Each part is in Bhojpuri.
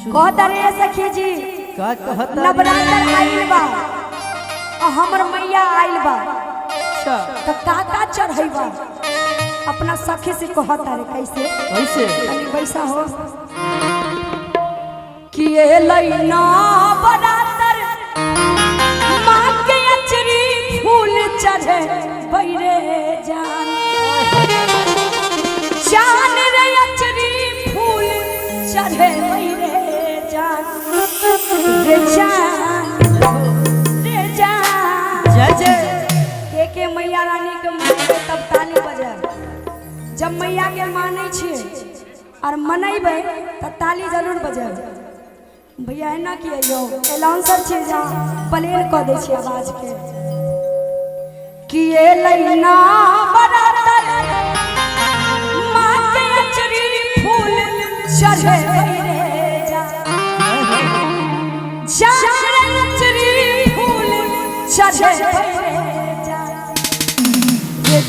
कहता रे सखी जी का कहता नवरात्र आइल बा हमर मैया आइल बा अच्छा तो का चढ़ैबा अपना सखी से कहता रे कैसे कैसे तनी पैसा हो किए लैना बरातर माँ के अचरी फूल चढ़े बैरे जान जान रे अचरी फूल चढ़े बैरे जान रे जान रे जान जय जय के मैया रानी के माने तब ताली बजे जब मैया के माने छे और मनैबे त ताली जरूर बजाबे भैया है ना किए यो एलाउंसर छे जा प्लेन क दे छी आवाज के किए लैना बरातर माँ के अचरी फूल चढ़े रे जा जान रे अचरी फूल चढ़े रे जा रे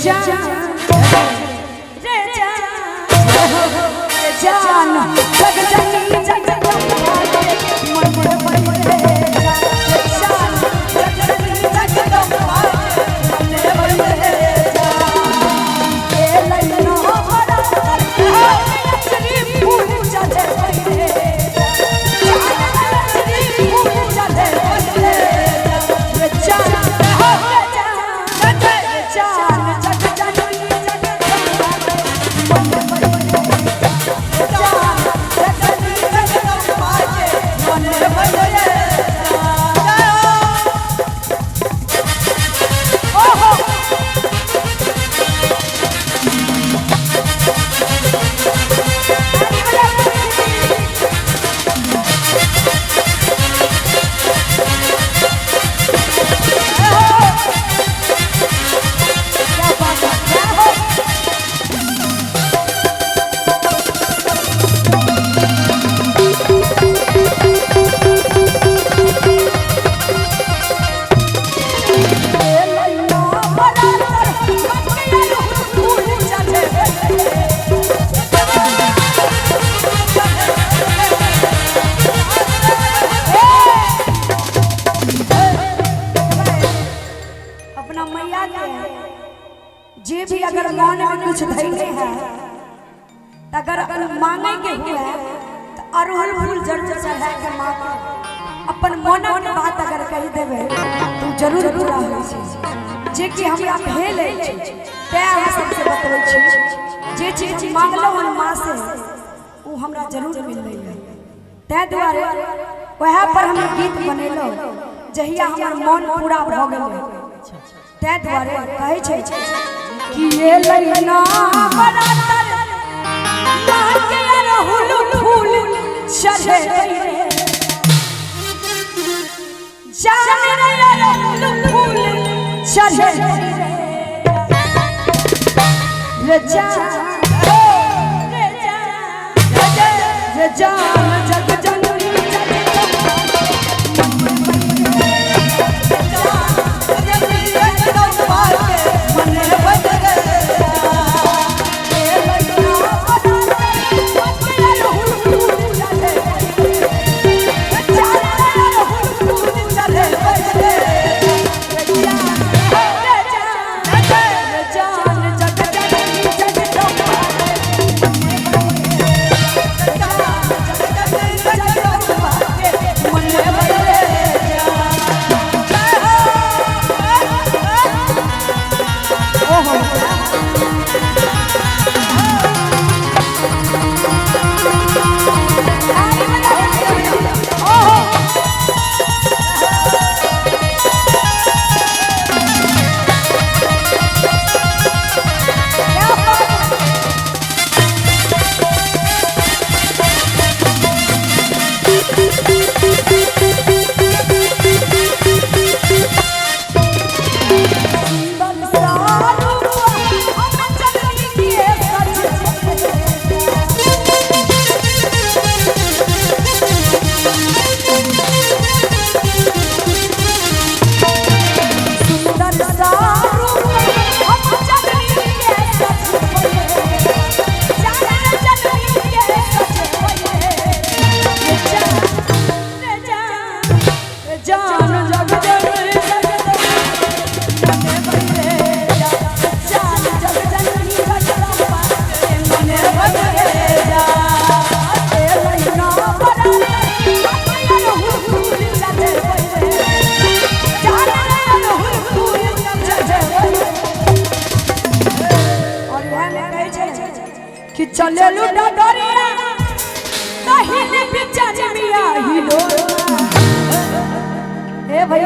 जान जग जननी जग जे भी अगर मन में कुछ धैले है अगर मांगे के हुए तो अरहुल फूल जरूर चढ़ा के माँ के अपन मन के बात अगर कह देवे तो जरूर पूरा हो छै जे कि हमरा भेल छै तै हम सबसे बतबै छी जे चीज मांगलो हन माँ से वो हमरा जरूर मिललै तै दुआरे वह पर हम गीत बनेलो जहिया हमर मन पूरा भ गेलै तै दुआरे कहै छै कि ये लैना बरातर माँ के अरहुल फूल चढ़े रे जान रे अरहुल फूल चढ़े रे जान रे जान जग जननी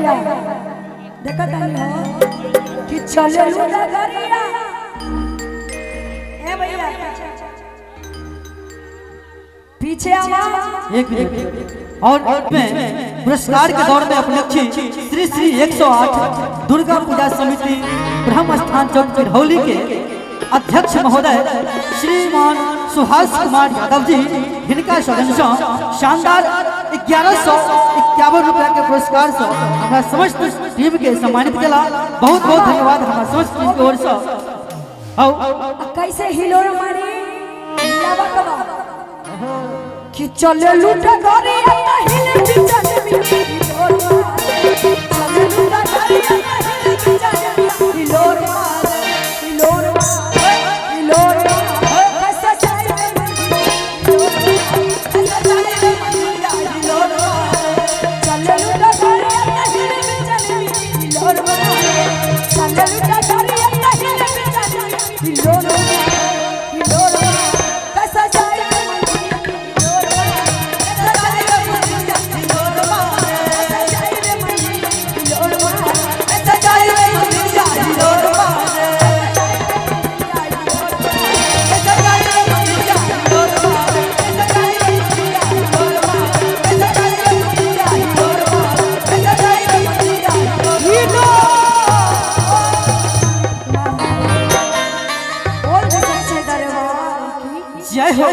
भैया देखा तानी हो कि चले लूटा गरिया ए भैया पीछे आवा एक मिनट और में पुरस्कार के दौर में अपने श्री श्री 108 दुर्गा पूजा समिति ब्रह्म स्थान चौक पिरहौली के अध्यक्ष महोदय श्रीमान सुहास कुमार यादव जी जिनका सदस्य शानदार 1151 रुपया के पुरस्कार से हमारा समस्त टीम के सम्मानित केला। बहुत बहुत धन्यवाद हमारा समस्त टीम की ओर से। कैसे हिलोर मारी लावा कबा कि चले लूटा गरिया हिले बिचारे में हिलोर चले लूटा गरिया हिले बिचारे में हिलोर हिलोर हिलोर कैसा जाए कैसा जाए हिलोर चले लूटा गरिया हिले बिचारे में हिलोर चले लूटा गरिया हिले बिचारे में हिलोर हिलोर कैसा जाए जय हो।